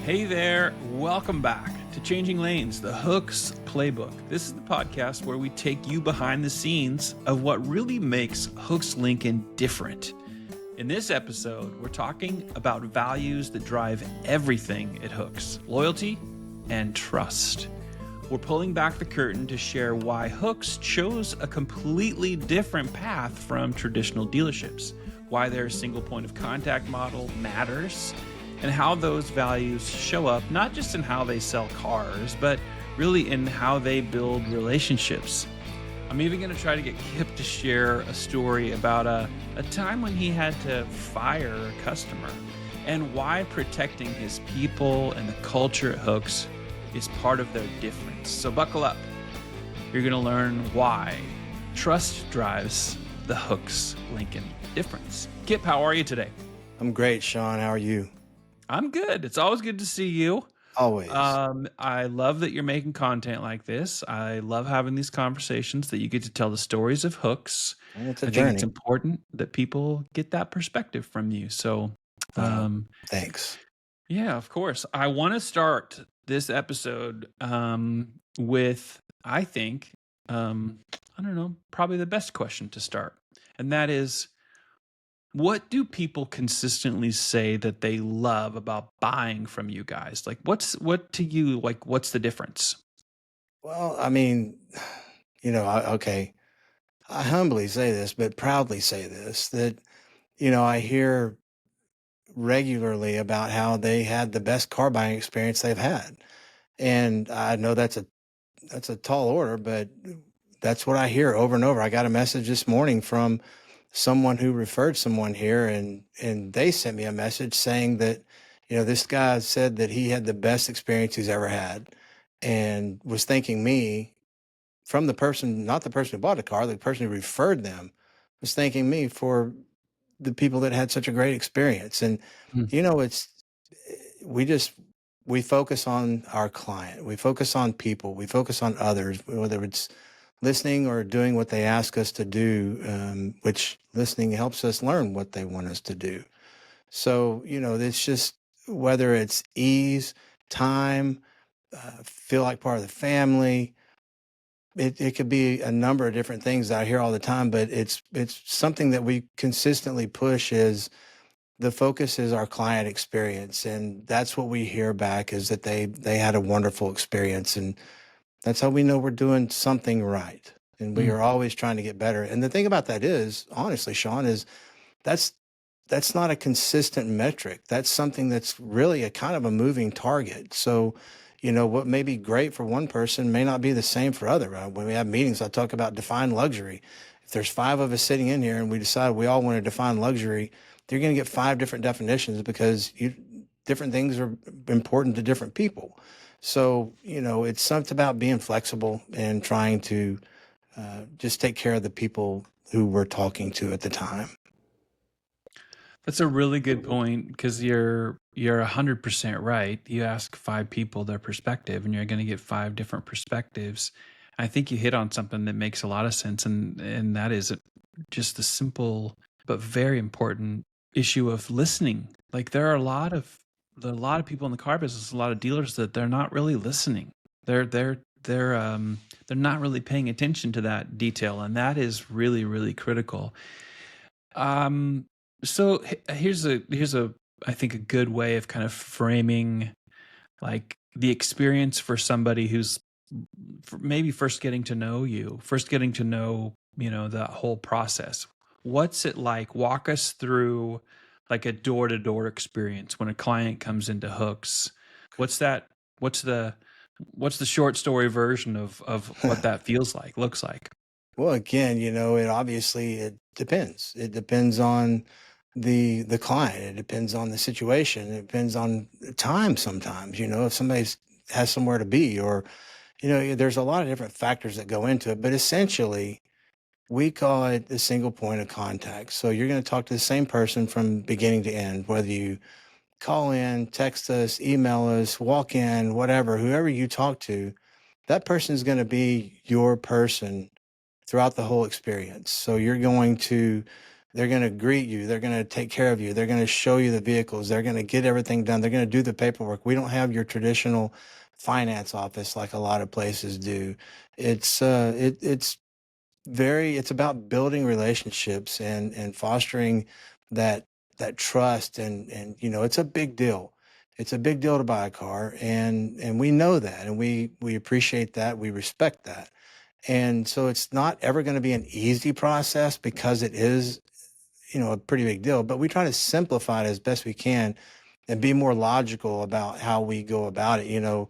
Hey there, welcome back to Changing Lanes, the Hooks Playbook. This is the podcast where we take you behind the scenes of what really makes Hooks Lincoln different. In this episode, we're talking about values that drive everything at Hooks: loyalty and trust. We're pulling back the curtain to share why Hooks chose a completely different path from traditional dealerships, why their single point of contact model matters, and how those values show up not just in how they sell cars, but really in how they build relationships. I'm even going to try to get Kip to share a story about a time when he had to fire a customer and why protecting his people and the culture at Hooks is part of their difference. So buckle up. You're going to learn why trust drives the Hooks Lincoln difference. Kip, how are you today? I'm great, Sean. How are you? I'm good. It's always good to see you. Always. I love that you're making content like this. I love having these conversations that you get to tell the stories of Hooks. It's a I journey. think it's important that people get that perspective from you. So, Thanks. yeah, of course. I want to start this episode with, I think, I don't know, probably the best question to start. And that is, what do people consistently say that they love about buying from you guys? Like, what's the difference? Well, I mean, I humbly say this, but proudly say this, that, I hear regularly about how they had the best car buying experience they've had. And I know that's a tall order, but that's what I hear over and over. I got a message this morning from someone who referred someone here, and they sent me a message saying that, this guy said that he had the best experience he's ever had, and was thanking me, from the person, not the person who bought the car, the person who referred them, was thanking me for the people that had such a great experience. And, Hmm. it's, we just, we focus on our client, we focus on people, we focus on others, whether it's listening or doing what they ask us to do, which listening helps us learn what they want us to do. So, it's just whether it's ease, time, feel like part of the family. It could be a number of different things that I hear all the time, but it's something that we consistently push is the focus is our client experience. And that's what we hear back, is that they had a wonderful experience. And that's how we know we're doing something right. And we are always trying to get better. And the thing about that is, honestly, Sean, is that's that's not a consistent metric. That's something that's really a kind of a moving target. So, what may be great for one person may not be the same for other. When we have meetings, I talk about define luxury. If there's 5 of us sitting in here and we decide we all want to define luxury, you're going to get 5 different definitions, because different things are important to different people. So, it's something about being flexible and trying to just take care of the people who we're talking to at the time. That's a really good point, because you're 100% right. You ask 5 people their perspective, and you're going to get 5 different perspectives. I think you hit on something that makes a lot of sense, and that is just the simple but very important issue of listening. Like, there are a lot of people in the car business, a lot of dealers, that they're not really listening. They're not really paying attention to that detail, and that is really, really critical. So here's a I think a good way of kind of framing like the experience for somebody who's maybe first getting to know you, that whole process. What's it like? Walk us through like a door-to-door experience when a client comes into Hooks. What's that? What's the short story version of what that feels like, looks like? Well, again, it depends. It depends on the client. It depends on the situation. It depends on time sometimes, if somebody has somewhere to be, or, there's a lot of different factors that go into it. But essentially, we call it the single point of contact. So you're going to talk to the same person from beginning to end, whether you call in, text us, email us, walk in, whatever, whoever you talk to, that person is going to be your person throughout the whole experience. So you're going to They're going to greet you. They're going to take care of you. They're going to show you the vehicles. They're going to get everything done. They're going to do the paperwork. We don't have your traditional finance office like a lot of places do. It's it's about building relationships and fostering that trust, and it's a big deal. It's a big deal to buy a car, and we know that, and we appreciate that. We respect that. And so it's not ever going to be an easy process because it is, a pretty big deal, but we try to simplify it as best we can and be more logical about how we go about it.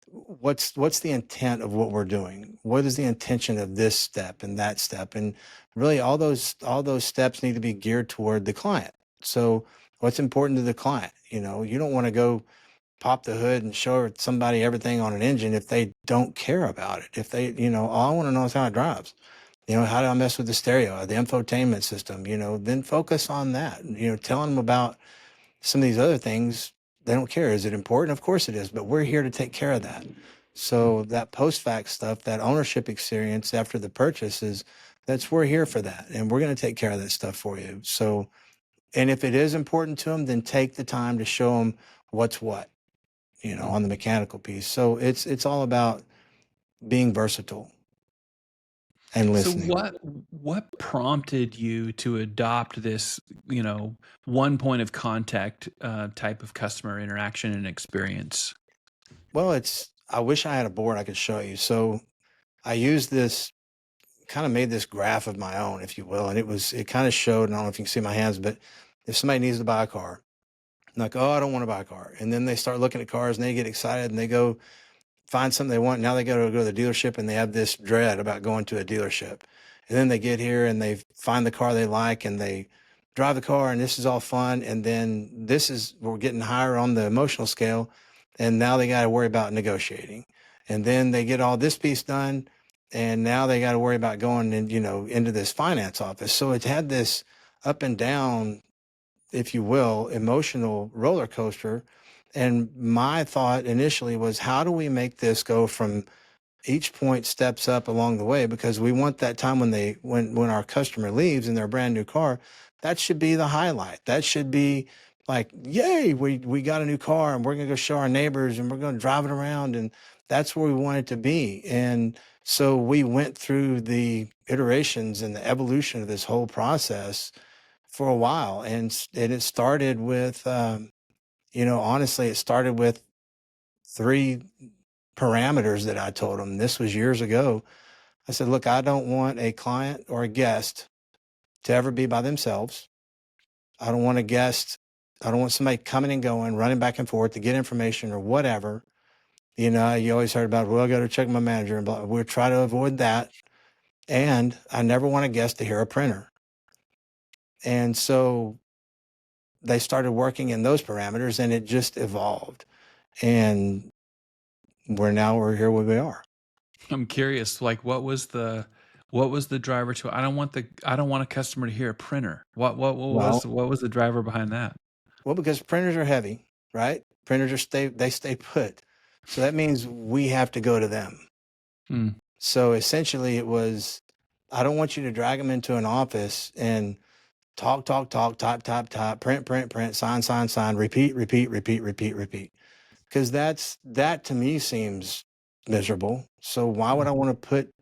What's the intent of what we're doing? What is the intention of this step and that step? And really all those steps need to be geared toward the client. So what's important to the client? You don't want to go pop the hood and show somebody everything on an engine if they don't care about it. If they, all I want to know is how it drives. How do I mess with the stereo, the infotainment system? Then focus on that. Telling them about some of these other things, they don't care. Is it important? Of course it is, but we're here to take care of that. So that post-fact stuff, that ownership experience after the purchase we're here for that. And we're going to take care of that stuff for you. So, and if it is important to them, then take the time to show them what's what, on the mechanical piece. So it's all about being versatile and So listening. what prompted you to adopt this, one point of contact type of customer interaction and experience? Well, I wish I had a board I could show you. So I used this, kind of made this graph of my own, if you will. And it kind of showed, and I don't know if you can see my hands, but if somebody needs to buy a car, like, oh, I don't want to buy a car. And then they start looking at cars and they get excited and they go find something they want. Now they got to go to the dealership and they have this dread about going to a dealership. And then they get here and they find the car they like and they drive the car, and this is all fun. And then we're getting higher on the emotional scale. And now they got to worry about negotiating. And then they get all this piece done. And now they got to worry about going into this finance office. So it's had this up and down, if you will, emotional roller coaster. And my thought initially was, how do we make this go from each point steps up along the way? Because we want that time when our customer leaves in their brand new car, that should be the highlight. That should be like, yay, we got a new car and we're going to go show our neighbors and we're going to drive it around. And that's where we want it to be. And so we went through the iterations and the evolution of this whole process for a while. And it started with, honestly, it started with 3 parameters that I told them. This was years ago. I said, look, I don't want a client or a guest to ever be by themselves. I don't want a guest. I don't want somebody coming and going, running back and forth to get information or whatever. You always heard about, well, I got to check my manager and blah. We'll try to avoid that. And I never want a guest to hear a printer. And so they started working in those parameters and it just evolved. And we're here where we are. I'm curious, like what was the driver to I don't want a customer to hear a printer. Well, What was the driver behind that? well, because printers are heavy, right? Printers they stay put. So that means we have to go to them. Hmm. So essentially it was, I don't want you to drag them into an office and talk, type, print, sign, repeat, repeat. Because that to me seems miserable. So why would I want to put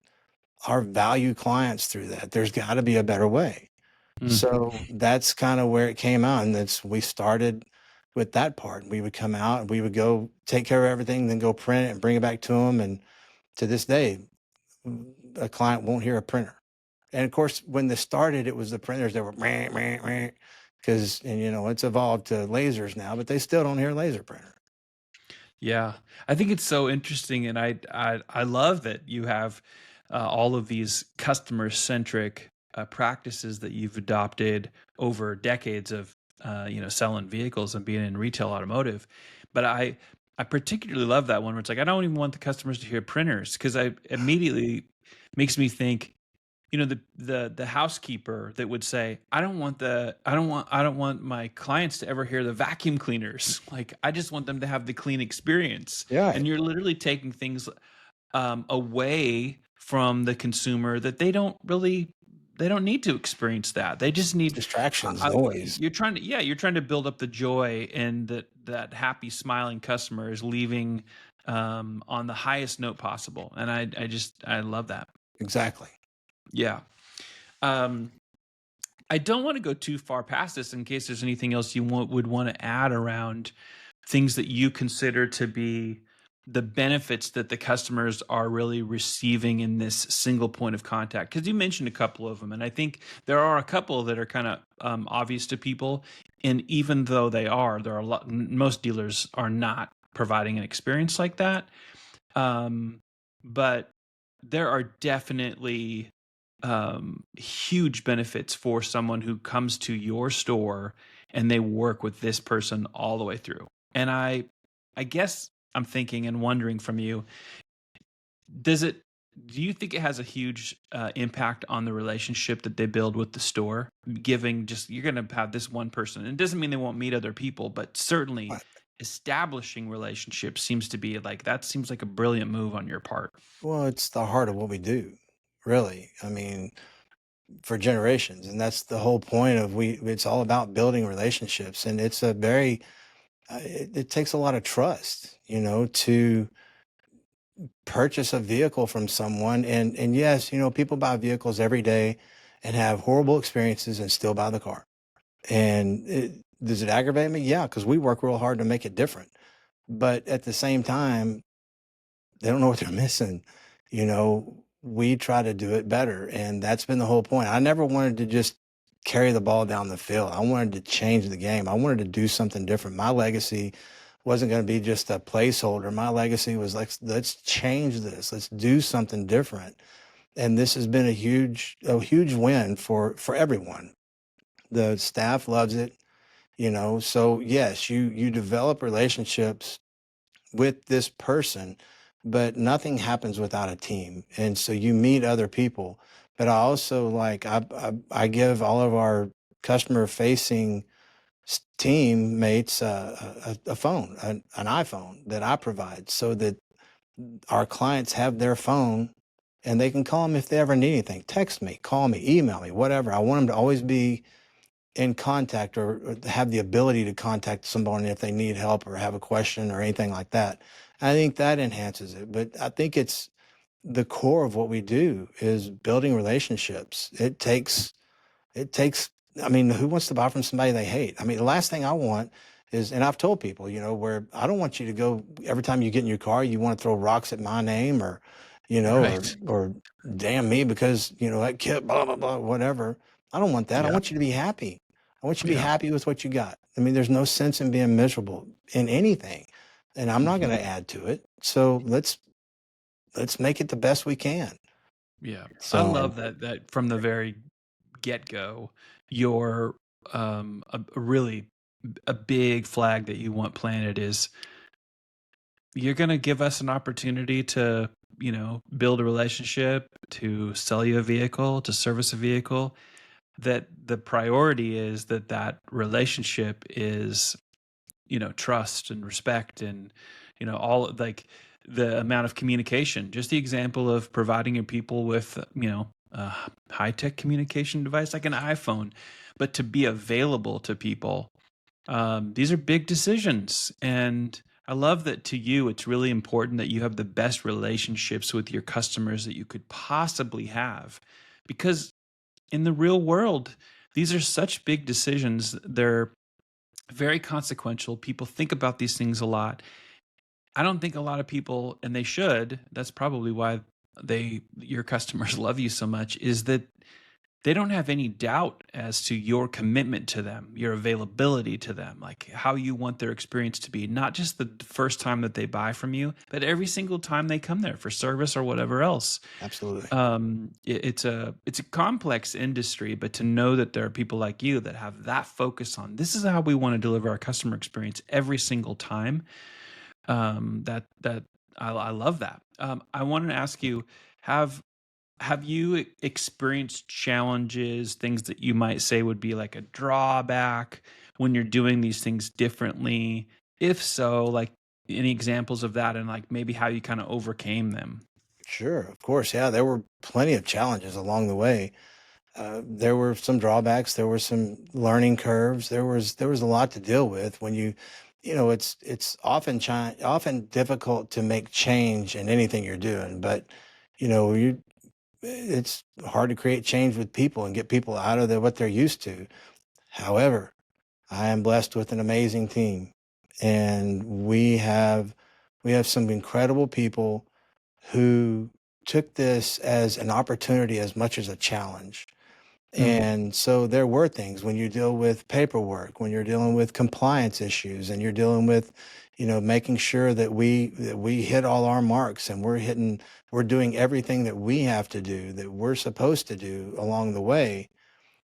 our value clients through that? There's got to be a better way. Hmm. So that's kind of where it came out. And we started with that part. We would come out and we would go take care of everything, then go print it and bring it back to them. And to this day, a client won't hear a printer. And of course, when this started, it was the printers that were because, it's evolved to lasers now, but they still don't hear a laser printer. Yeah, I think it's so interesting, and I love that you have all of these customer centric practices that you've adopted over decades of selling vehicles and being in retail automotive. But I particularly love that one where it's like I don't even want the customers to hear printers because I immediately makes me think the housekeeper that would say I don't want my clients to ever hear the vacuum cleaners. Like I just want them to have the clean experience. Yeah. And you're literally taking things away from the consumer that they They don't need to experience that. They just need Distractions, noise. you're trying to build up the joy, and that happy smiling customer is leaving on the highest note possible. And I love that. Exactly. Yeah. Um, I don't want to go too far past this in case there's anything else you would want to add around things that you consider to be the benefits that the customers are really receiving in this single point of contact. Because you mentioned a couple of them, and I think there are a couple that are kind of obvious to people. And even though there are a lot, most dealers are not providing an experience like that. But there are definitely huge benefits for someone who comes to your store and they work with this person all the way through. And I guess I'm thinking and wondering from you, do you think it has a huge impact on the relationship that they build with the store? Giving just, you're going to have this one person. It doesn't mean they won't meet other people, but certainly establishing relationships seems like a brilliant move on your part. Well, it's the heart of what we do, really. I mean, for generations, and that's the whole point of it's all about building relationships, and it's a very it takes a lot of trust, to purchase a vehicle from someone. And yes, people buy vehicles every day and have horrible experiences and still buy the car. And does it aggravate me? Yeah, because we work real hard to make it different. But at the same time, they don't know what they're missing. We try to do it better. And that's been the whole point. I never wanted to just carry the ball down the field. I wanted to change the game. I wanted to do something different. My legacy wasn't going to be just a placeholder. My legacy was like, let's change this. Let's do something different. And this has been a huge win for everyone. The staff loves it, So yes, you develop relationships with this person, but nothing happens without a team. And so you meet other people. But I also I give all of our customer facing teammates a phone, an iPhone that I provide, so that our clients have their phone and they can call them if they ever need anything. Text me, call me, email me, whatever. I want them to always be in contact or have the ability to contact someone if they need help or have a question or anything like that. I think that enhances it. But I think it's the core of what we do is building relationships. I mean, who wants to buy from somebody they hate? I mean, the last thing I want is, and I've told people, where I don't want you to go every time you get in your car, you want to throw rocks at my name or, Right. or damn me because, that kid, blah, blah, blah, whatever. I don't want that. I Yeah. want you to be happy. I want you to be Yeah. happy with what you got. I mean, there's no sense in being miserable in anything, and I'm not going to add to it. So let's make it the best we can. Yeah. I So love that from the very get-go, you're a big flag that you want planted is you're going to give us an opportunity to, build a relationship, to sell you a vehicle, to service a vehicle. That the priority is that relationship is, trust and respect and, all like the amount of communication. Just the example of providing your people with, a high-tech communication device like an iPhone, but to be available to people. These are big decisions. And I love that to you, it's really important that you have the best relationships with your customers that you could possibly have. Because in the real world, these are such big decisions. They're very consequential. People think about these things a lot. I don't think a lot of people, and they should, that's probably why your customers love you so much, is that they don't have any doubt as to your commitment to them, your availability to them, like how you want their experience to be, not just the first time that they buy from you, but every single time they come there for service or whatever else. absolutely. It's a complex industry, but to know that there are people like you that have that focus on this is how we want to deliver our customer experience every single time. That I love that. I wanted to ask you, have you experienced challenges, things that you might say would be like a drawback when you're doing these things differently? If so, like any examples of that and like maybe how you kind of overcame them? Sure, of course. Yeah, there were plenty of challenges along the way. There were some drawbacks. There were some learning curves. There was a lot to deal with when it's often difficult to make change in anything you're doing, but it's hard to create change with people and get people out of what they're used to. However, I am blessed with an amazing team, and we have some incredible people who took this as an opportunity as much as a challenge. And so there were things when you deal with paperwork, when you're dealing with compliance issues, and you're dealing with, making sure that we hit all our marks, and we're doing everything that we have to do, that we're supposed to do along the way.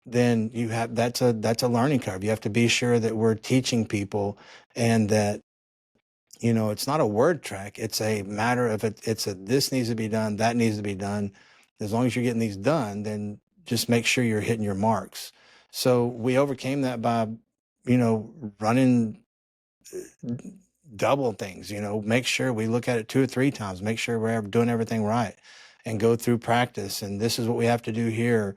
Then that's a learning curve. You have to be sure that we're teaching people, and that it's not a word track. It's a matter of this needs to be done, that needs to be done. As long as you're getting these done, then just make sure you're hitting your marks. So we overcame that by, running double things, make sure we look at it 2 or 3 times, make sure we're doing everything right, and go through practice. And this is what we have to do here.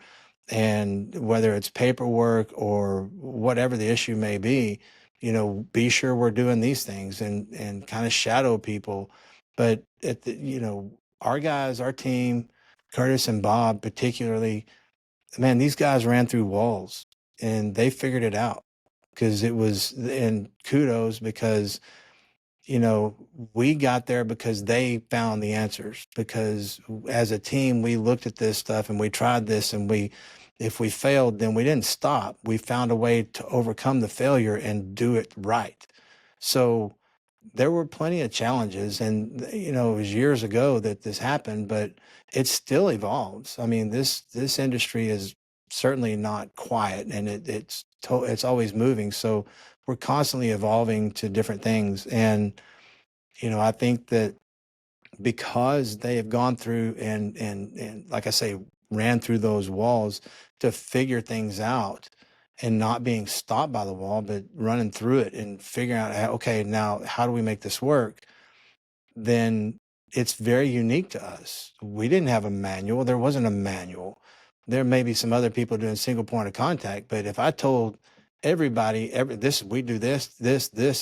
And whether it's paperwork or whatever the issue may be sure we're doing these things, and kind of shadow people. But our guys, our team, Curtis and Bob particularly, man, these guys ran through walls and they figured it out, and kudos, because we got there because they found the answers. Because as a team, we looked at this stuff and we tried this, and if we failed, then we didn't stop. We found a way to overcome the failure and do it right. So there were plenty of challenges, and it was years ago that this happened, but it still evolves. I mean, this industry is certainly not quiet, and it's always moving. So we're constantly evolving to different things. And I think that because they have gone through and like I say, ran through those walls to figure things out, and not being stopped by the wall, but running through it and figuring out, okay, now how do we make this work? Then it's very unique to us. We didn't have a manual. There wasn't a manual. There may be some other people doing single point of contact, but if I told everybody, we do this,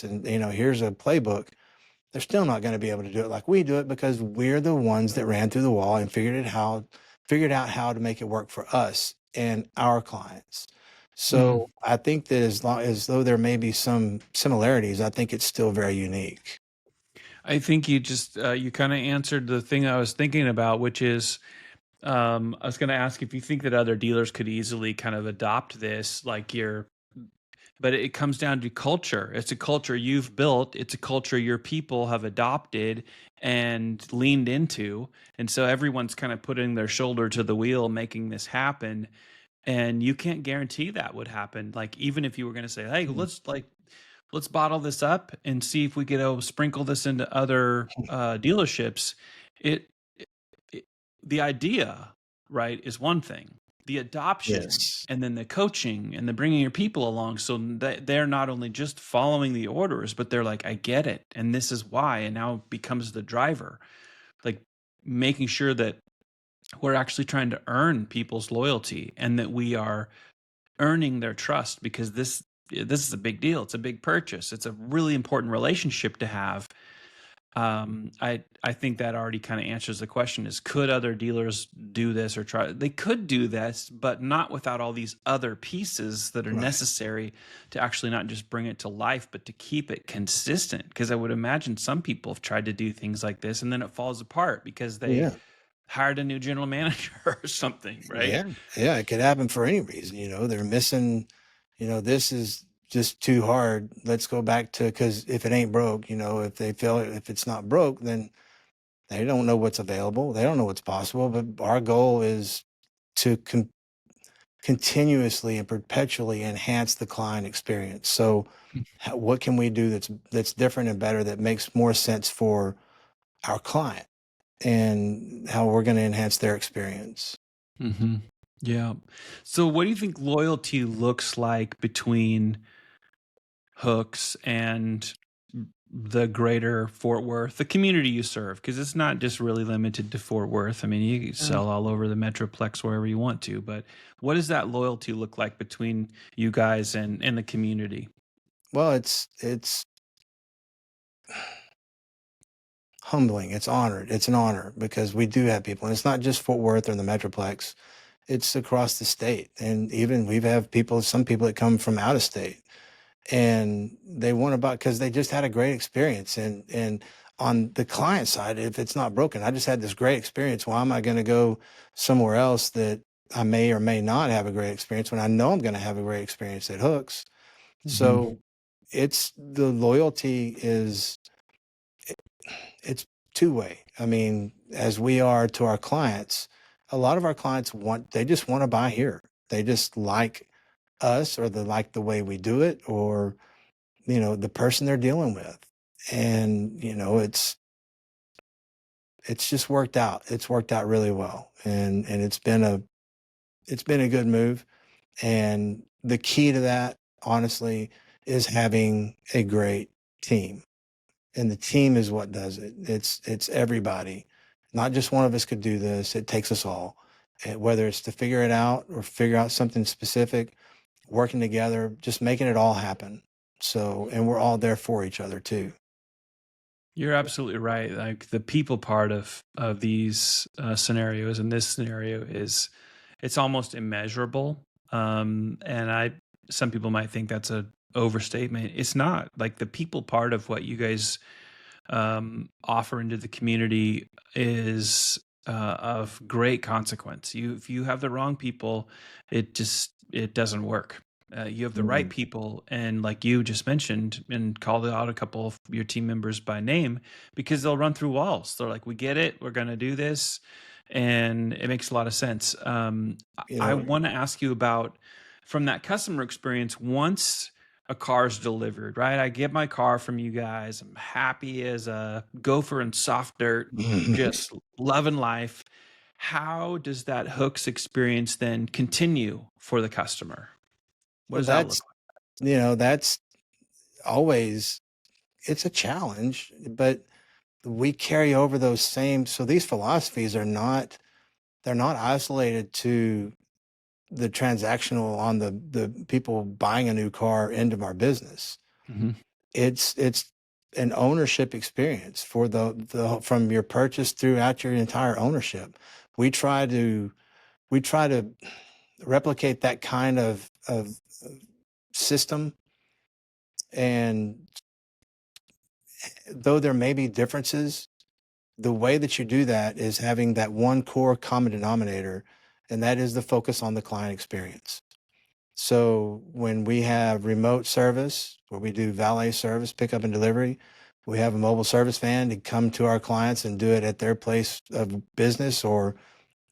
and here's a playbook, they're still not going to be able to do it like we do it, because we're the ones that ran through the wall and figured out how to make it work for us and our clients. So I think that as though there may be some similarities, I think it's still very unique. I think you just you kind of answered the thing I was thinking about, which is I was going to ask if you think that other dealers could easily kind of adopt this, but it comes down to culture. It's a culture you've built. It's a culture your people have adopted and leaned into. And so everyone's kind of putting their shoulder to the wheel, making this happen. And you can't guarantee that would happen. Like, even if you were going to say, hey, let's bottle this up and see if we could sprinkle this into other dealerships. It, the idea, right, is one thing. The adoption, Yes. and then the coaching, and the bringing your people along, so that they're not only just following the orders, but they're like, I get it, and this is why, and now it becomes the driver. Like, making sure that we're actually trying to earn people's loyalty, and that we are earning their trust, because this is a big deal. It's a big purchase. It's a really important relationship to have. I think that already kind of answers the question: is could other dealers do this or try? They could do this, but not without all these other pieces that are Right. necessary to actually not just bring it to life, but to keep it consistent. Because I would imagine some people have tried to do things like this and then it falls apart because they Yeah. hired a new general manager or something, right? Yeah. Yeah. It could happen for any reason. They're missing, this is just too hard. Let's go back to, because if it ain't broke, if it's not broke, then they don't know what's available. They don't know what's possible. But our goal is to continuously and perpetually enhance the client experience. So what can we do that's different and better, that makes more sense for our client, and how we're going to enhance their experience? Mm-hmm. Yeah. So, what do you think loyalty looks like between Hooks and the greater Fort Worth, the community you serve, because it's not just really limited to Fort Worth. I mean, you Yeah. sell all over the Metroplex wherever you want to, but what does that loyalty look like between you guys and the community? Well, it's humbling. It's honored. It's an honor because we do have people, and it's not just Fort Worth or the Metroplex. It's across the state, and even we've have people, some people that come from out of state, and they want to buy because they just had a great experience. And on the client side, if it's not broken, I just had this great experience. Why am I going to go somewhere else that I may or may not have a great experience when I know I'm going to have a great experience at Hooks? Mm-hmm. So it's the loyalty is it's two-way. I mean, as we are to our clients, a lot of our clients they just want to buy here. They just like us, or they like the way we do it, or, the person they're dealing with. And, it's just worked out. It's worked out really well. And it's been a good move. And the key to that, honestly, is having a great team. And the team is what does it. It's everybody. Not just one of us could do this. It takes us all. And whether it's to figure it out or figure out something specific, working together, just making it all happen. So, and we're all there for each other too. You're absolutely right. Like the people part of these scenarios, and this scenario is, it's almost immeasurable. And some people might think that's a overstatement. It's not. Like the people part of what you guys offer into the community is of great consequence. If you have the wrong people, it doesn't work. You have the right Mhm. people, and like you just mentioned, and called out a couple of your team members by name, because they'll run through walls. They're like, "We get it. We're going to do this," and it makes a lot of sense. You I know, want to ask you about, from that customer experience, once a car's delivered, right? I get my car from you guys. I'm happy as a gopher in soft dirt, just loving life. How does that Hooks experience then continue for the customer? What well, does that look that's always, it's a challenge, but we carry over those same, so these philosophies they're not isolated to the transactional on the people buying a new car end of our business. like? Hmm. It's an ownership experience for the from your purchase throughout your entire ownership. We try to we try to replicate that kind of system. And though there may be differences, the way that you do that is having that one core common denominator, and that is the focus on the client experience. So when we have remote service, where we do valet service, pickup and delivery, we have a mobile service van to come to our clients and do it at their place of business or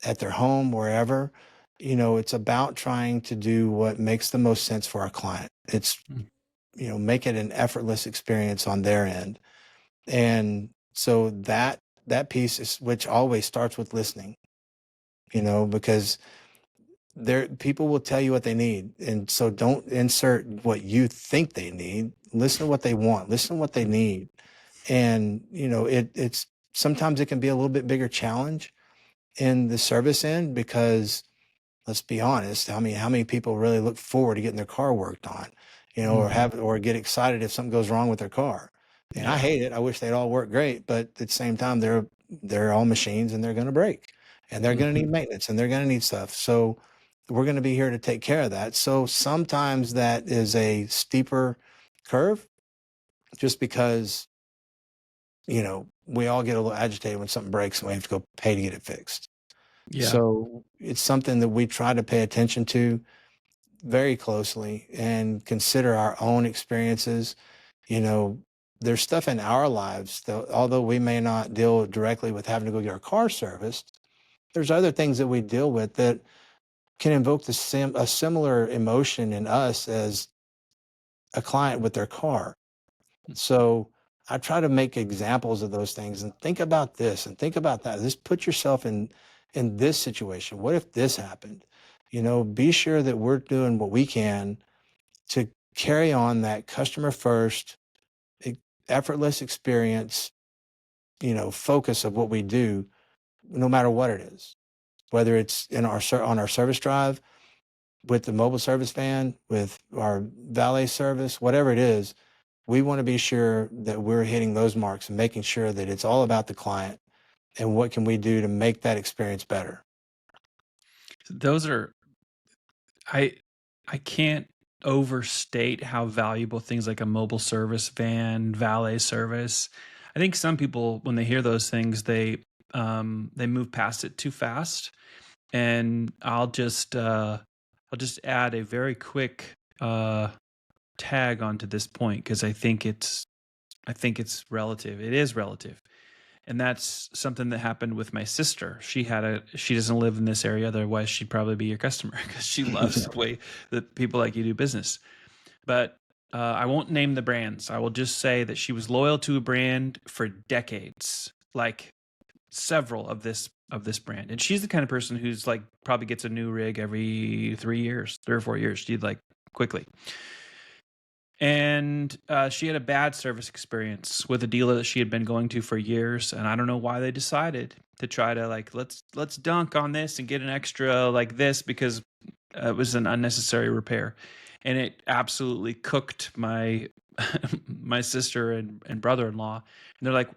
at their home, wherever. It's about trying to do what makes the most sense for our client. It's, make it an effortless experience on their end. And so that piece is, which always starts with listening, because people will tell you what they need. And so don't insert what you think they need. Listen to what they want. Listen to what they need. And, it's sometimes it can be a little bit bigger challenge in the service end because, let's be honest, how many people really look forward to getting their car worked on, or Hmm. or get excited if something goes wrong with their car. And I Yeah. hate it. I wish they'd all work great, but at the same time, they're all machines and they're going to break, and they're going to Hmm. need maintenance and they're going to need stuff. So we're going to be here to take care of that. So sometimes that is a steeper curve, just because we all get a little agitated when something breaks and we have to go pay to get it fixed. Yeah. So it's something that we try to pay attention to very closely and consider our own experiences. You know, there's stuff in our lives that, although we may not deal directly with having to go get our car serviced, there's other things that we deal with that can invoke a similar emotion in us as a client with their car. So I try to make examples of those things and think about this and think about that. Just put yourself in this situation. What if this happened? Be sure that we're doing what we can to carry on that customer first effortless experience, focus of what we do, no matter what it is, whether it's on our service drive, with the mobile service van, with our valet service, whatever it is. We want to be sure that we're hitting those marks and making sure that it's all about the client and what can we do to make that experience better. Those are, I can't overstate how valuable things like a mobile service van, valet service. I think some people, when they hear those things, they move past it too fast. And I'll just add a very quick tag onto this point, because I think it's relative. It is relative. And that's something that happened with my sister. She doesn't live in this area, otherwise she'd probably be your customer, because she loves the way that people like you do business. But I won't name the brands. I will just say that she was loyal to a brand for decades, like several of this brand. And she's the kind of person who's like probably gets a new rig every 3 or 4 years. She'd like quickly. And she had a bad service experience with a dealer that she had been going to for years. And I don't know why they decided to try to like, let's dunk on this and get an extra like this, because it was an unnecessary repair. And it absolutely cooked my my sister and brother-in-law. And they're like,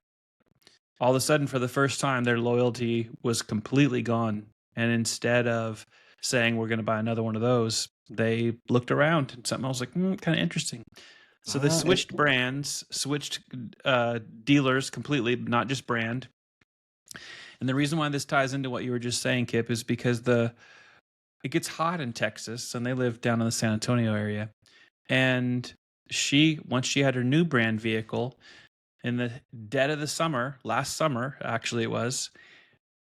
all of a sudden, for the first time, their loyalty was completely gone. And instead of saying, we're going to buy another one of those, they looked around and something else like, kind of interesting. So they switched brands, switched dealers completely, not just brand. And the reason why this ties into what you were just saying, Kip, is because it gets hot in Texas, and they live down in the San Antonio area. And once she had her new brand vehicle, in the dead of the summer, last summer, actually it was,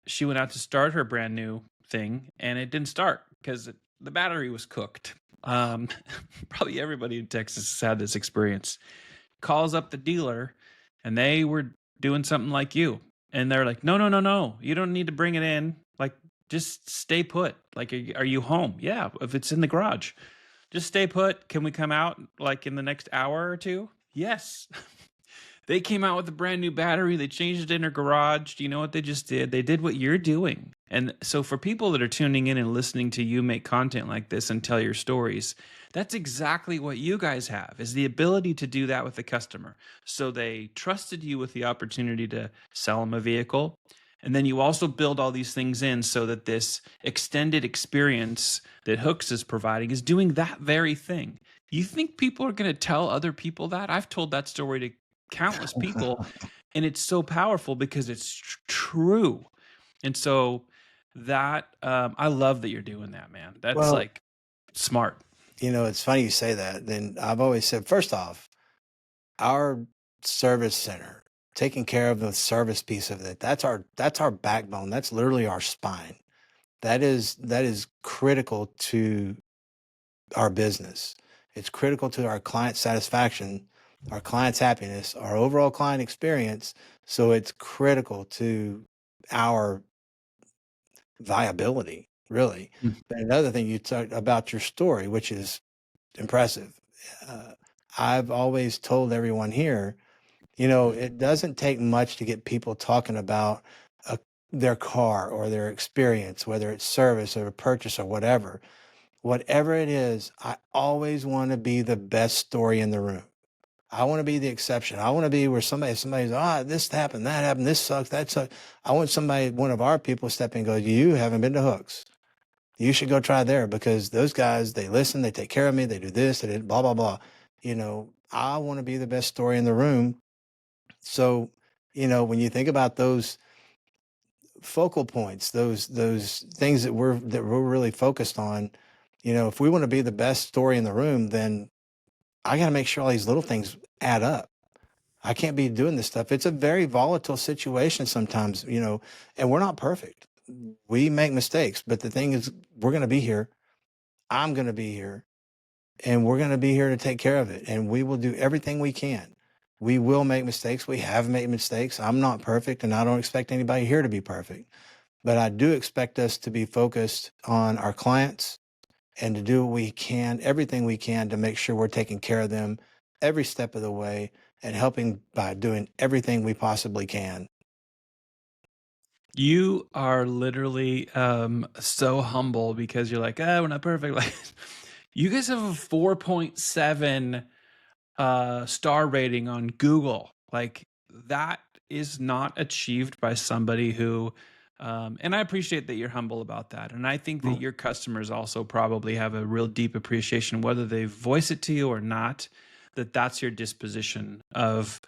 she went out to start her brand new thing, and it didn't start because the battery was cooked. Probably everybody in Texas has had this experience. Calls up the dealer, and they were doing something like you. And they're like, no. You don't need to bring it in. Like, just stay put. Like, are you home? Yeah, if it's in the garage. Just stay put. Can we come out like in the next hour or two? Yes. They came out with a brand new battery. They changed it in her garage. Do you know what they just did? They did what you're doing. And so for people that are tuning in and listening to you make content like this and tell your stories, that's exactly what you guys have, is the ability to do that with the customer. So they trusted you with the opportunity to sell them a vehicle. And then you also build all these things in so that this extended experience that Hooks is providing is doing that very thing. You think people are going to tell other people that? I've told that story to countless people, and it's so powerful because it's true. And so that I love that you're doing that, man. That's like smart. It's funny you say that. Then I've always said, first off, our service center, taking care of the service piece of it, that's our backbone. That's literally our spine. That is critical to our business. It's critical to our client satisfaction, our client's happiness, our overall client experience. So it's critical to our viability, really. But another thing you talked about your story, which is impressive. I've always told everyone here, it doesn't take much to get people talking about their car or their experience, whether it's service or a purchase or whatever. Whatever it is, I always want to be the best story in the room. I want to be the exception. I want to be where somebody's, this happened, that happened, this sucks, that sucks. I want one of our people step in and go, you haven't been to Hooks. You should go try there, because those guys, they listen, they take care of me, they do this, they do blah, blah, blah. I want to be the best story in the room. So, when you think about those focal points, those things that we're really focused on, if we want to be the best story in the room, then I got to make sure all these little things add up. I can't be doing this stuff. It's a very volatile situation sometimes, and we're not perfect. We make mistakes, but the thing is, we're going to be here. I'm going to be here, and we're going to be here to take care of it. And we will do everything we can. We will make mistakes. We have made mistakes. I'm not perfect, and I don't expect anybody here to be perfect. But I do expect us to be focused on our clients and to do what we can, everything we can, to make sure we're taking care of them every step of the way and helping by doing everything we possibly can. You are literally so humble because you're like, oh, we're not perfect. Like, you guys have a 4.7 star rating on Google. Like, that is not achieved by somebody who, and I appreciate that you're humble about that. And I think that your customers also probably have a real deep appreciation, whether they voice it to you or not, that that's your disposition of,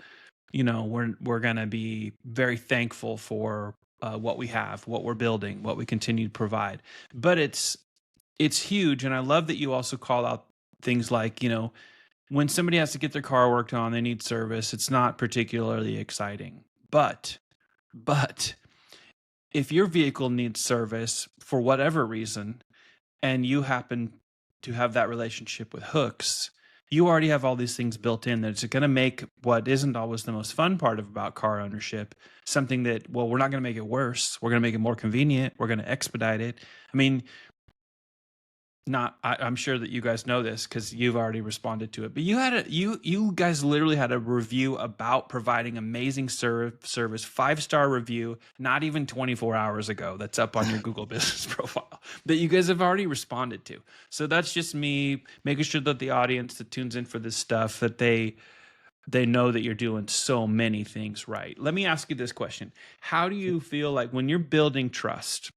we're going to be very thankful for what we have, what we're building, what we continue to provide. But it's huge, and I love that you also call out things like, when somebody has to get their car worked on, they need service. It's not particularly exciting, but if your vehicle needs service for whatever reason, and you happen to have that relationship with Hooks, you already have all these things built in that's going to make what isn't always the most fun part about car ownership something that, well, we're not going to make it worse. We're going to make it more convenient. We're going to expedite it. I mean, I'm sure that you guys know this because you've already responded to it, but you guys literally had a review about providing amazing service, 5-star review, not even 24 hours ago, that's up on your Google business profile that you guys have already responded to. So that's just me making sure that the audience that tunes in for this stuff, that they know that you're doing so many things right. Let me ask you this question. How do you feel like when you're building trust,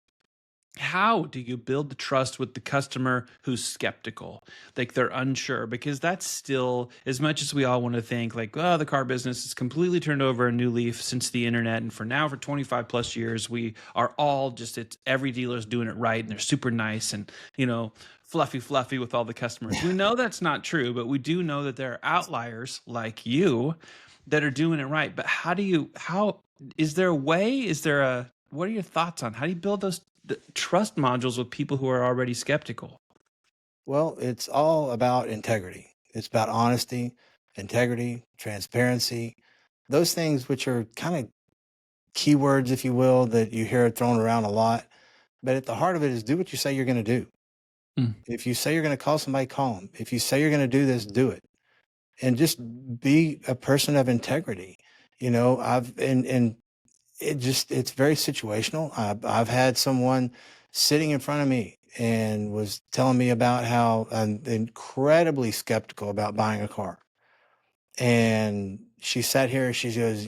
how do you build the trust with the customer who's skeptical, like they're unsure? Because that's still, as much as we all want to think like, oh, the car business has completely turned over a new leaf since the internet, and for 25 plus years we are all just, it's every dealer's doing it right and they're super nice and fluffy with all the customers. We know that's not true, but we do know that there are outliers like you that are doing it right. But how is there a way, what are your thoughts on how do you build those the trust modules with people who are already skeptical? Well, it's all about integrity. It's about honesty, integrity, transparency, those things which are kind of keywords, if you will, that you hear thrown around a lot. But at the heart of it is do what you say you're going to do. If you say you're going to call somebody, call them. If you say you're going to do this, do it. And just be a person of integrity. And it's very situational. I've had someone sitting in front of me and was telling me about how I'm incredibly skeptical about buying a car. And she sat here and she goes,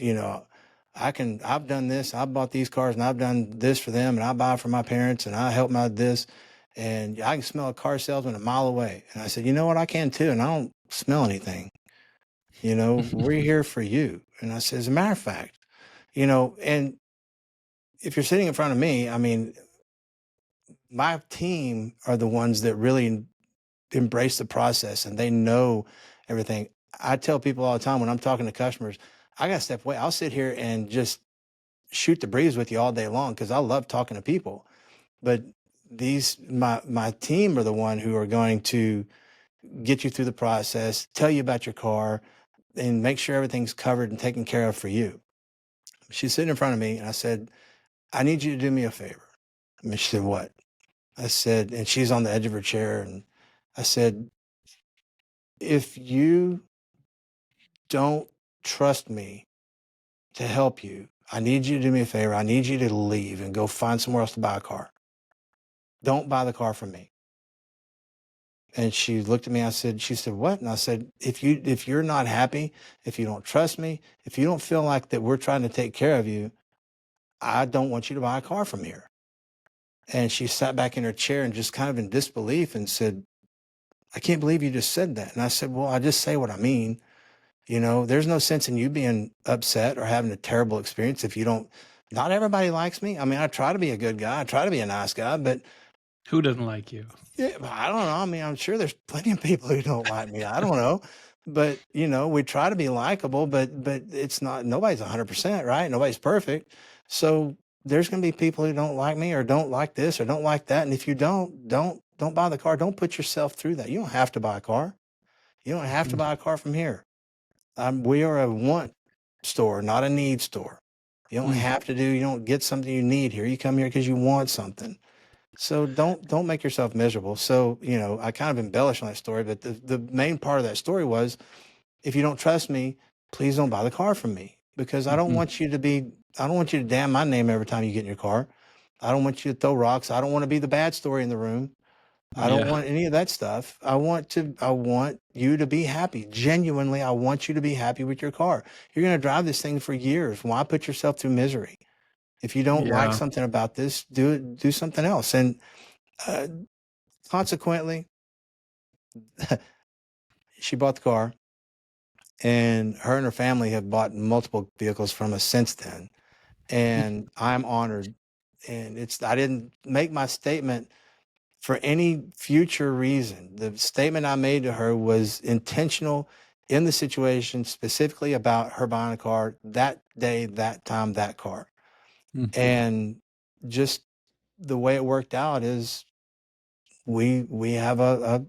I've done this, I bought these cars and I've done this for them and I buy for my parents and I help them out with this. And I can smell a car salesman a mile away. And I said, you know what? I can too. And I don't smell anything. We're here for you. And I said, as a matter of fact, and if you're sitting in front of me, I mean, my team are the ones that really embrace the process and they know everything. I tell people all the time when I'm talking to customers, I got to step away. I'll sit here and just shoot the breeze with you all day long because I love talking to people. But my team are the one who are going to get you through the process, tell you about your car, and make sure everything's covered and taken care of for you. She's sitting in front of me and I said, I need you to do me a favor. I mean, she said, what? I said, and she's on the edge of her chair. And I said, if you don't trust me to help you, I need you to do me a favor. I need you to leave and go find somewhere else to buy a car. Don't buy the car from me. And she looked at me. She said, what? And I said, if you're not happy, if you don't trust me, if you don't feel like that we're trying to take care of you, I don't want you to buy a car from here. And she sat back in her chair and just kind of in disbelief and said, I can't believe you just said that. And I said, well, I just say what I mean. There's no sense in you being upset or having a terrible experience if you don't. Not everybody likes me. I mean, I try to be a good guy. I try to be a nice guy, but Who doesn't like you? yeah, I don't know. I mean, I'm sure there's plenty of people who don't like me. I don't know. But, we try to be likable, but it's not, nobody's 100%, right? Nobody's perfect. So there's going to be people who don't like me or don't like this or don't like that. And if you don't buy the car. Don't put yourself through that. You don't have to buy a car. You don't have to buy a car from here. We are a want store, not a need store. You don't get something you need here. You come here because you want something. So don't make yourself miserable. So, I kind of embellish on that story, but the main part of that story was if you don't trust me, please don't buy the car from me, because I don't Mhm. want you to damn my name every time you get in your car. I don't want you to throw rocks. I don't want to be the bad story in the room. I don't Yeah. want any of that stuff. I want you to be happy. Genuinely, I want you to be happy with your car. You're going to drive this thing for years. Why put yourself through misery? If you don't like Yeah. something about this, do something else. And uh, consequently, she bought the car, and her family have bought multiple vehicles from us since then. And I'm honored. And I didn't make my statement for any future reason. The statement I made to her was intentional in the situation, specifically about her buying a car that day, that time, that car. Mhm. And just the way it worked out is we have a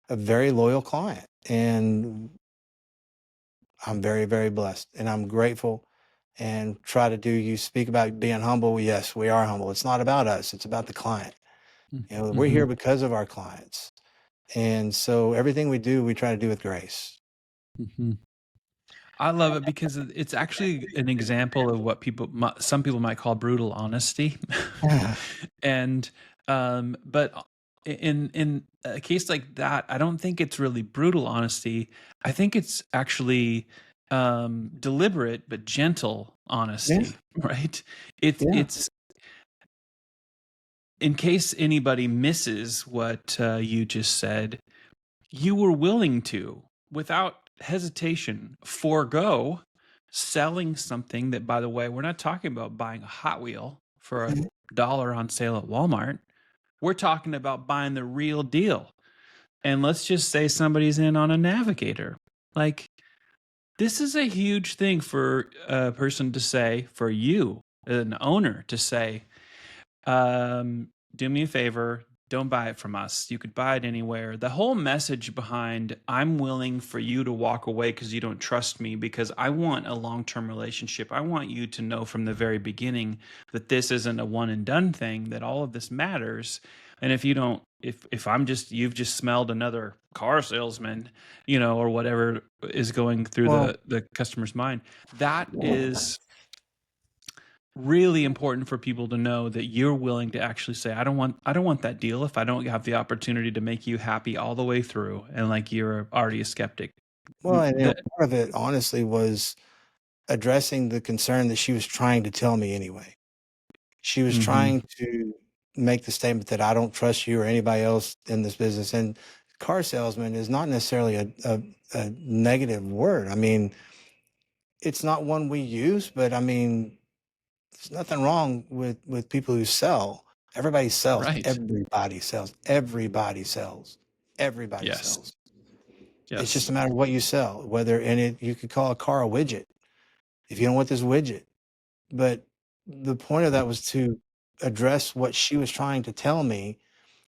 very loyal client, and I'm very, very blessed, and I'm grateful, and try to do, you speak about being humble. Yes, we are humble. It's not about us. It's about the client. You know, we're here Mhm. because of our clients. And so everything we do, we try to do with grace. Mhm. I love it because it's actually an example of what some people might call brutal honesty. And but in a case like that, I don't think it's really brutal honesty. I think it's actually deliberate but gentle Yeah, honesty, right? yeah. It's in case anybody misses what you just said, you were willing to, without hesitation, forego selling something that, by the way, we're not talking about buying a Hot Wheel for $1 on sale at Walmart. We're talking about buying the real deal. And let's just say somebody's in on a Navigator. Like, this is a huge thing for a person to say, for you, an owner, to say, do me a favor, don't buy it from us. You could buy it anywhere. The whole message behind I'm willing for you to walk away because you don't trust me, because I want a long-term relationship. I want you to know from the very beginning that this isn't a one and done thing, that all of this matters. And if you don't, if I'm just, you've just smelled another car salesman, or whatever is going through Well, the customer's mind, that is really important for people to know that you're willing to actually say, I don't want that deal if I don't have the opportunity to make you happy all the way through, and like you're already a skeptic. and That part of it, honestly, was addressing the concern that she was trying to tell me anyway. She was Mhm. trying to make the statement that I don't trust you or anybody else in this business. And car salesman is not necessarily a negative word. I mean, it's not one we use, but I mean, there's nothing wrong with people who sell. Everybody sells. Right. Everybody sells. Everybody sells. Everybody Yes. sells. It's just Yes. a matter of what you sell. You could call a car a widget if you don't want this widget. But the point of that was to address what she was trying to tell me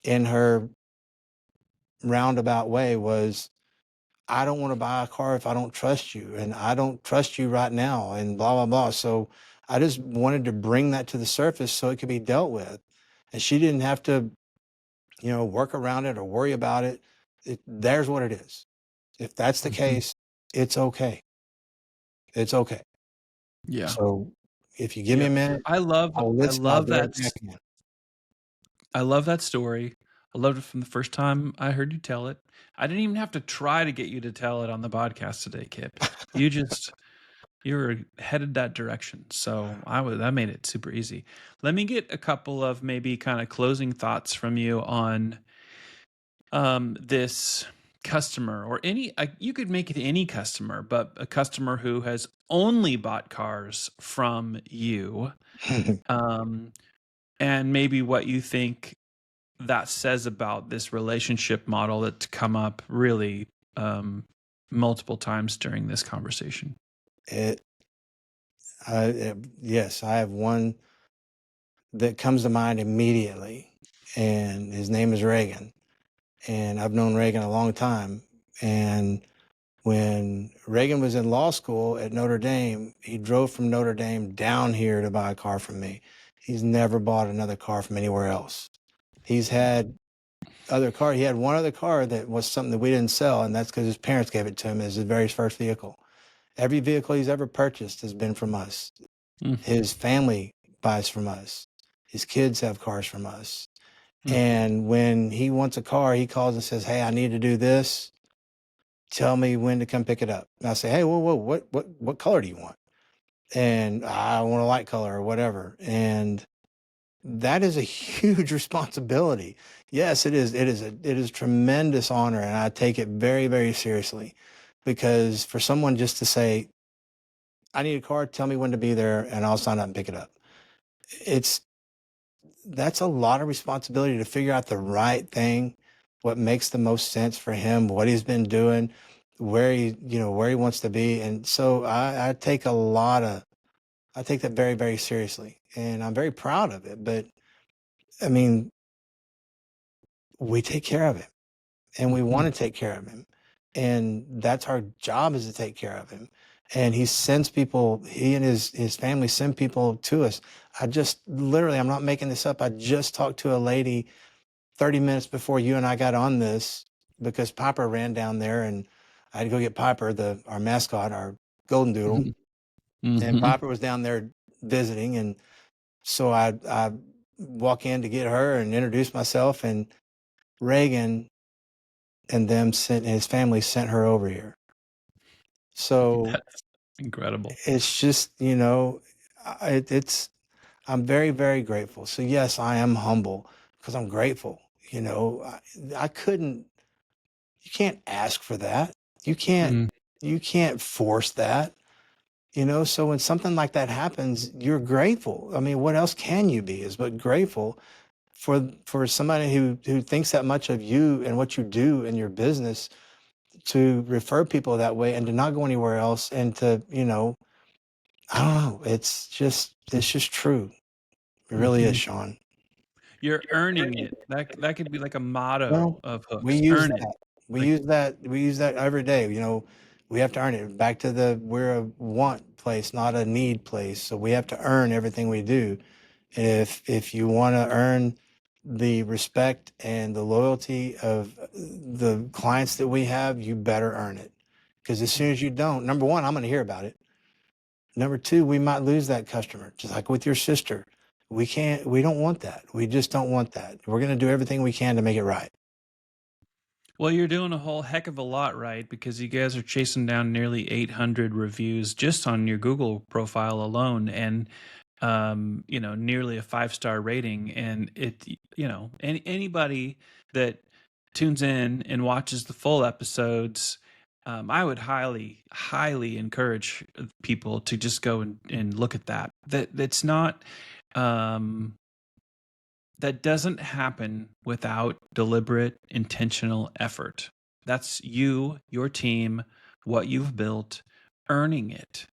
in her roundabout way was, I don't want to buy a car if I don't trust you, and I don't trust you right now, and blah, blah, blah. So I just wanted to bring that to the surface so it could be dealt with. And she didn't have to, work around it or worry about it. There's what it is. If that's the Mhm. case, it's okay. It's okay. Yeah. So if you give me a Yep. minute, I love I'll I listen. I'll love be right that back in. I love that story. I loved it from the first time I heard you tell it. I didn't even have to try to get you to tell it on the podcast today, Kip. You were headed that direction. So that made it super easy. Let me get a couple of maybe kind of closing thoughts from you on this customer, or you could make it any customer, but a customer who has only bought cars from you, um, and maybe what you think that says about this relationship model that's come up really multiple times during this conversation. It, yes, I have one that comes to mind immediately, and his name is Reagan. And I've known Reagan a long time. And when Reagan was in law school at Notre Dame, he drove from Notre Dame down here to buy a car from me. He's never bought another car from anywhere else. He's had other car. He had one other car that was something that we didn't sell, and that's because his parents gave it to him as his very first vehicle. Every vehicle he's ever purchased has been from us. Mm, His family buys from us. His kids have cars from us. mm. And when he wants a car, he calls and says, "Hey, I need to do this. Tell me when to come pick it up." And I say, "Hey, whoa, what color do you want?" And I want a light color or whatever. And that is a huge responsibility. Yes, it is. It is tremendous honor, and I take it very, very seriously, because for someone just to say, "I need a car, tell me when to be there, and I'll sign up and pick it up," it's that's a lot of responsibility to figure out the right thing, what makes the most sense for him, what he's been doing, where he wants to be. And so I take I take that very, very seriously, and I'm very proud of it. But I mean, we take care of him, and we Mhm. want to take care of him. And that's our job, is to take care of him. And he sends people, he and his family send people to us. I just literally, I'm not making this up. I just talked to a lady 30 minutes before you and I got on this, because Piper ran down there, and I had to go get Piper, our mascot, our golden doodle. Mhm. And Mhm. Piper was down there visiting. And so I walk in to get her and introduce myself, and Reagan and his family sent her over here. So That's incredible. it's just, I'm very, very grateful. So yes, I am humble because I'm grateful. I couldn't, you can't ask for that. You can't, Mm. you can't force that, So when something like that happens, you're grateful. I mean, what else can you be is but grateful for somebody who thinks that much of you and what you do in your business, to refer people that way and to not go anywhere else, and to, I don't know. It's just true. It really is, Mhm. Sean. You're earning it. That could be like a motto Well, of we Hooks. use Earn it. that. We Like, use that. We use that every day. We have to earn it. Back to we're a want place, not a need place. So we have to earn everything we do. If you want to earn the respect and the loyalty of the clients that we have, you better earn it. Because as soon as you don't, number one, I'm going to hear about it. Number two, we might lose that customer, just like with your sister. We don't want that. We just don't want that. We're going to do everything we can to make it right. well, you're doing a whole heck of a lot, right? Because you guys are chasing down nearly 800 reviews just on your Google profile alone, and nearly a 5-star rating. And anybody that tunes in and watches the full episodes, I would highly, highly encourage people to just go and look at that. That's not. Um, that doesn't happen without deliberate, intentional effort. That's you, your team, what you've built, earning it,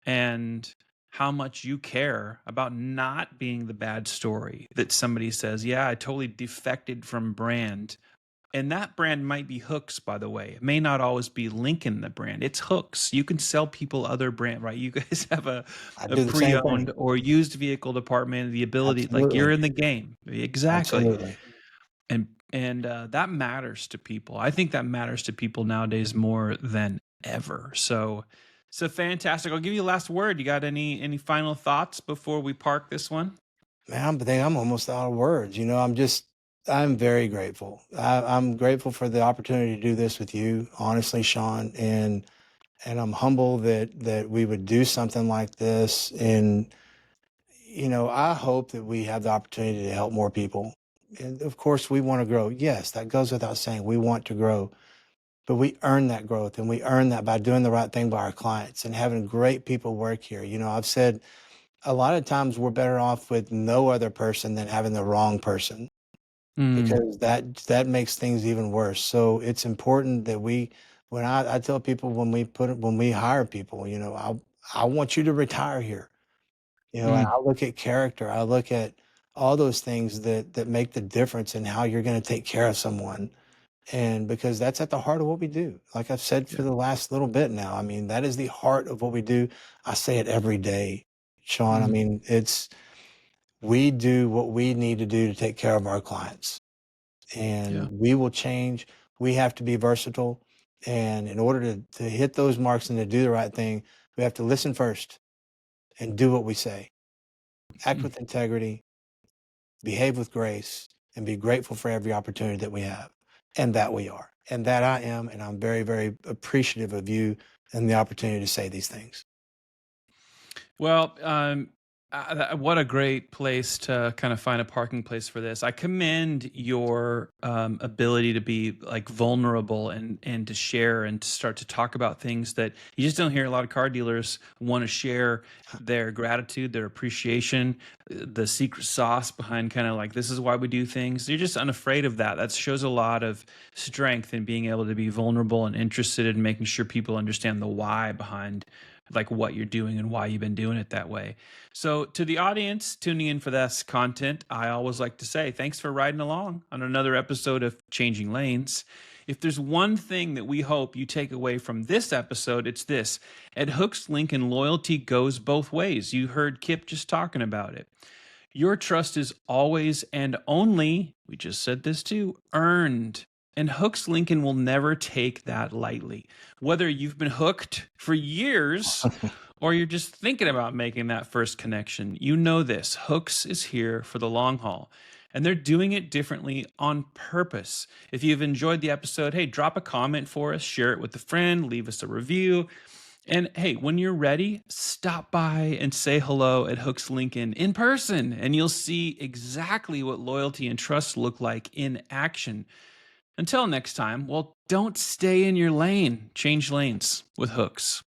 and how much you care about not being the bad story that somebody says, "Yeah, I totally defected from brand." And that brand might be Hooks, by the way. It may not always be Lincoln, the brand. It's Hooks. You can sell people other brand, right? You guys have I a do the same thing. pre-owned or used vehicle department, the ability, like you're Absolutely. in the game. Exactly. Absolutely. And that matters to people. I think that matters to people nowadays more than ever. So fantastic. I'll give you the last word. You got any final thoughts before we park this one? Man, I'm almost out of words. I'm very grateful. I'm grateful for the opportunity to do this with you, honestly, Sean. And I'm humble that we would do something like this. And, I hope that we have the opportunity to help more people. And of course, we want to grow. Yes, that goes without saying. We want to grow, but we earn that growth, and we earn that by doing the right thing by our clients and having great people work here. I've said a lot of times we're better off with no other person than having the wrong person, Mm, because that makes things even worse. So it's important that when I tell people, when we hire people, I want you to retire here. And mm, I look at character, I look at all those things that make the difference in how you're going to take care of someone. And because that's at the heart of what we do. Like I've said for yeah. the last little bit now, I mean, that is the heart of what we do. I say it every day, Sean. I Mm, mean, we do what we need to do to take care of our clients. and Yeah. we will change. We have to be versatile. And in order to hit those marks and to do the right thing, we have to listen first and do what we say. Act Mm. with integrity, behave with grace, and be grateful for every opportunity that we have. And that we are. And that I am. And I'm very, very appreciative of you and the opportunity to say these things. Well, what a great place to kind of find a parking place for this. I commend your ability to be like vulnerable and to share and to start to talk about things that you just don't hear a lot of car dealers want to share their gratitude, their appreciation, the secret sauce behind kind of like, this is why we do things. You're just unafraid of that. That shows a lot of strength in being able to be vulnerable and interested in making sure people understand the why behind like what you're doing and why you've been doing it that way. So to the audience tuning in for this content, I always like to say thanks for riding along on another episode of Changing Lanes. If there's one thing that we hope you take away from this episode, it's this. At Hooks Lincoln, loyalty goes both ways. You heard Kip just talking about it. Your trust is always and only, we just said this too, earned. And Hooks Lincoln will never take that lightly. Whether you've been hooked for years or you're just thinking about making that first connection, you know this. Hooks is here for the long haul. And they're doing it differently on purpose. If you've enjoyed the episode, hey, drop a comment for us, share it with a friend, leave us a review. And hey, when you're ready, stop by and say hello at Hooks Lincoln in person, and you'll see exactly what loyalty and trust look like in action. Until next time, well, don't stay in your lane. Change lanes with Hooks.